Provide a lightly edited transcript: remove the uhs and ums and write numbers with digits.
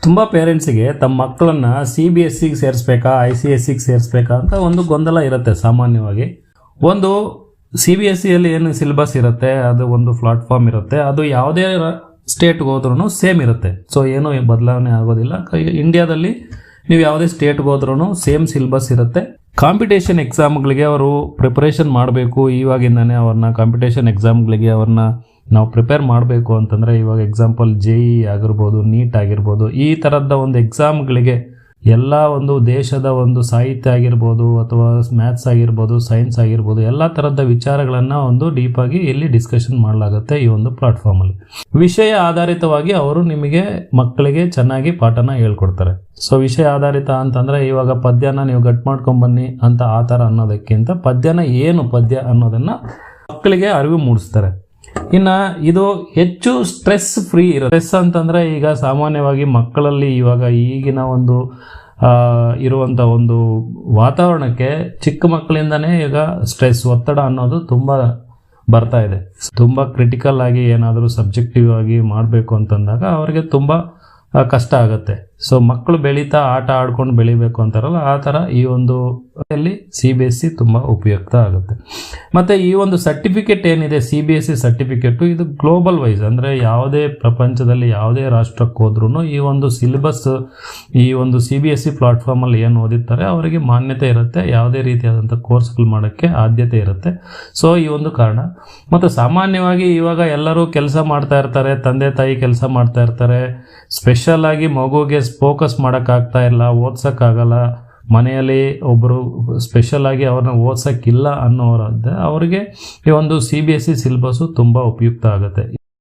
ತುಂಬ ಪೇರೆಂಟ್ಸಿಗೆ ತಮ್ಮ ಮಕ್ಕಳನ್ನು CBSE ಸೇರಿಸ್ಬೇಕಾ ICSE ಸೇರಿಸ್ಬೇಕಾ ಅಂತ ಒಂದು ಗೊಂದಲ ಇರುತ್ತೆ. ಸಾಮಾನ್ಯವಾಗಿ ಒಂದು CBSEಯಲ್ಲಿ ಏನು ಸಿಲೆಬಸ್ ಇರುತ್ತೆ, ಅದು ಒಂದು ಪ್ಲಾಟ್ಫಾರ್ಮ್ ಇರುತ್ತೆ, ಅದು ಯಾವುದೇ ಸ್ಟೇಟ್ಗೆ ಹೋದ್ರೂ ಸೇಮ್ ಇರುತ್ತೆ. ಸೊ ಏನು ಬದಲಾವಣೆ ಆಗೋದಿಲ್ಲ. ಇಂಡಿಯಾದಲ್ಲಿ ನೀವು ಯಾವುದೇ ಸ್ಟೇಟ್ಗೆ ಹೋದ್ರೂ ಸೇಮ್ ಸಿಲೆಬಸ್ ಇರುತ್ತೆ. ಕಾಂಪಿಟೇಷನ್ ಎಕ್ಸಾಮ್ಗಳಿಗೆ ಅವರು ಪ್ರಿಪರೇಷನ್ ಮಾಡಬೇಕು. ಇವಾಗಿಂದನೇ ಅವ್ರನ್ನ ಕಾಂಪಿಟೇಷನ್ ಎಕ್ಸಾಮ್ಗಳಿಗೆ ಅವ್ರನ್ನ ನಾವು ಪ್ರಿಪೇರ್ ಮಾಡಬೇಕು ಅಂತಂದರೆ, ಇವಾಗ ಎಕ್ಸಾಂಪಲ್ JEE ಆಗಿರ್ಬೋದು, ನೀಟ್ ಆಗಿರ್ಬೋದು, ಈ ಥರದ ಒಂದು ಎಕ್ಸಾಮ್ಗಳಿಗೆ ಎಲ್ಲ ಒಂದು ದೇಶದ ಒಂದು ಸಾಹಿತ್ಯ ಆಗಿರ್ಬೋದು ಅಥವಾ ಮ್ಯಾಥ್ಸ್ ಆಗಿರ್ಬೋದು, ಸೈನ್ಸ್ ಆಗಿರ್ಬೋದು, ಎಲ್ಲ ಥರದ ವಿಚಾರಗಳನ್ನು ಒಂದು ಡೀಪಾಗಿ ಇಲ್ಲಿ ಡಿಸ್ಕಷನ್ ಮಾಡಲಾಗುತ್ತೆ ಈ ಒಂದು ಪ್ಲಾಟ್ಫಾರ್ಮಲ್ಲಿ. ವಿಷಯ ಆಧಾರಿತವಾಗಿ ಅವರು ನಿಮಗೆ ಮಕ್ಕಳಿಗೆ ಚೆನ್ನಾಗಿ ಪಾಠನ ಹೇಳ್ಕೊಡ್ತಾರೆ. ಸೊ ವಿಷಯ ಆಧಾರಿತ ಅಂತಂದರೆ ಇವಾಗ ಪದ್ಯನ ನೀವು ಗಟ್ ಮಾಡ್ಕೊಂಬನ್ನಿ ಅಂತ ಆ ಥರ ಅನ್ನೋದಕ್ಕಿಂತ ಪದ್ಯನ ಏನು ಪದ್ಯ ಅನ್ನೋದನ್ನು ಮಕ್ಕಳಿಗೆ ಅರಿವು ಮೂಡಿಸ್ತಾರೆ. ಇನ್ನು ಇದು ಹೆಚ್ಚು ಸ್ಟ್ರೆಸ್ ಫ್ರೀ ಇರುತ್ತೆ. ಸ್ಟ್ರೆಸ್ ಅಂತಂದರೆ ಈಗ ಸಾಮಾನ್ಯವಾಗಿ ಮಕ್ಕಳಲ್ಲಿ ಇವಾಗ ಈಗಿನ ಒಂದು ಇರುವಂಥ ಒಂದು ವಾತಾವರಣಕ್ಕೆ ಚಿಕ್ಕ ಮಕ್ಕಳಿಂದನೇ ಈಗ ಸ್ಟ್ರೆಸ್, ಒತ್ತಡ ಅನ್ನೋದು ತುಂಬ ಬರ್ತಾ ಇದೆ. ತುಂಬ ಕ್ರಿಟಿಕಲ್ ಆಗಿ ಏನಾದರೂ ಸಬ್ಜೆಕ್ಟಿವ್ ಆಗಿ ಮಾಡಬೇಕು ಅಂತಂದಾಗ ಅವರಿಗೆ ತುಂಬ ಕಷ್ಟ ಆಗುತ್ತೆ. ಸೊ ಮಕ್ಕಳು ಬೆಳೀತಾ ಆಟ ಆಡ್ಕೊಂಡು ಬೆಳಿಬೇಕು ಅಂತಾರಲ್ಲ, ಆ ಥರ ಈ ಒಂದು CBSE ತುಂಬ ಉಪಯುಕ್ತ ಆಗುತ್ತೆ. ಮತ್ತು ಈ ಒಂದು ಸರ್ಟಿಫಿಕೇಟ್ ಏನಿದೆ CBSE ಸರ್ಟಿಫಿಕೇಟು, ಇದು ಗ್ಲೋಬಲ್ ವೈಸ್, ಅಂದರೆ ಯಾವುದೇ ಪ್ರಪಂಚದಲ್ಲಿ ಯಾವುದೇ ರಾಷ್ಟ್ರಕ್ಕೆ ಹೋದ್ರೂ ಈ ಒಂದು ಸಿಲೆಬಸ್, ಈ ಒಂದು CBSE ಪ್ಲಾಟ್ಫಾರ್ಮಲ್ಲಿ ಏನು ಓದಿರ್ತಾರೆ ಅವರಿಗೆ ಮಾನ್ಯತೆ ಇರುತ್ತೆ. ಯಾವುದೇ ರೀತಿಯಾದಂಥ ಕೋರ್ಸ್ಗಳು ಮಾಡೋಕ್ಕೆ ಆದ್ಯತೆ ಇರುತ್ತೆ. ಸೊ ಈ ಒಂದು ಕಾರಣ. ಮತ್ತು ಸಾಮಾನ್ಯವಾಗಿ ಇವಾಗ ಎಲ್ಲರೂ ಕೆಲಸ ಮಾಡ್ತಾ ಇರ್ತಾರೆ, ತಂದೆ ತಾಯಿ ಕೆಲಸ ಮಾಡ್ತಾ ಇರ್ತಾರೆ. ಸ್ಪೆಷಲ್ ಆಗಿ ಮಗುಗೆ ಫೋಕಸ್ ಮಾಡೋಕ್ಕಾಗ್ತಾ ಇಲ್ಲ, ಓದ್ಸೋಕ್ಕಾಗಲ್ಲ, ಮನೆಯಲ್ಲಿ ಒಬ್ಬರು ಸ್ಪೆಷಲ್ ಆಗಿ ಅವ್ರನ್ನ ಓದ್ಸೋಕ್ಕಿಲ್ಲ ಅನ್ನೋರಾದ್ರೆ ಅವರಿಗೆ ಈ ಒಂದು CBSE ಸಿಲೆಬಸ್ಸು ತುಂಬ ಉಪಯುಕ್ತ ಆಗುತ್ತೆ.